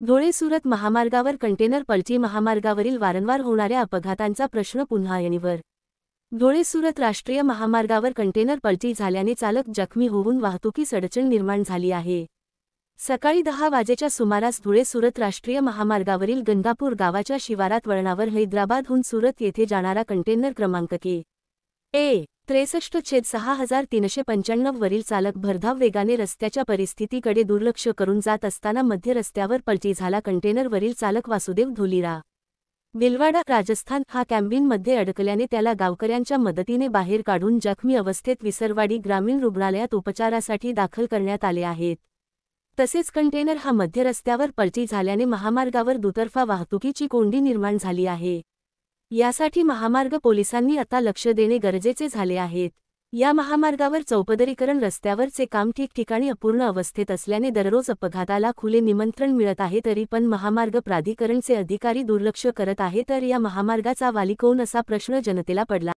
धुळे-सुरत महामार्गावर कंटेनर पलटी. महामार्गावरील वारंवार होणाऱ्या अपघातांचा प्रश्न पुन्हा ऐरणीवर. धुळे-सुरत राष्ट्रीय महामार्गावर कंटेनर पलटी झाल्याने चालक जखमी होऊन वाहतुकीस अडचण निर्माण झाली आहे. सकाळी 10 वाजेच्या सुमारास धुळे-सुरत राष्ट्रीय महामार्गावरील गंगापूर गावाच्या शिवारात वळणावर हैदराबादहून सुरत येथे जाणारा कंटेनर क्रमांक के 63/6395 वरील चालक भरधाव वेगाने रस्त्याच्या परिस्थितीकडे दुर्लक्ष करून जात असताना मध्य रस्त्यावर पलटी झाला. कंटेनरवरील चालक वासुदेव धोलीरा, भिलवाडा, राजस्थान हा कॅबिनमध्ये अडकल्याने त्याला गावकऱ्यांच्या मदतीने बाहेर काढून जखमी अवस्थेत विसरवाडी ग्रामीण रुग्णालयात उपचारासाठी दाखल करण्यात आले आहेत. तसेच कंटेनर हा मध्य रस्त्यावर पलटी झाल्याने महामार्गावर दुतर्फा वाहतुकीची कोंडी निर्माण झाली आहे. यासाठी महामार्ग पोलिसांनी आता लक्ष देणे गरजेचे झाले आहेत. या महामार्गावर चौपदरीकरण रस्त्यावरचे काम ठिकठिकाणी अपूर्ण अवस्थेत असल्याने दररोज अपघाताला खुले निमंत्रण मिळत आहे. तरी पण महामार्ग प्राधिकरणचे अधिकारी दुर्लक्ष करत आहे. तर या महामार्गाचा वाली कोण असा प्रश्न जनतेला पडला.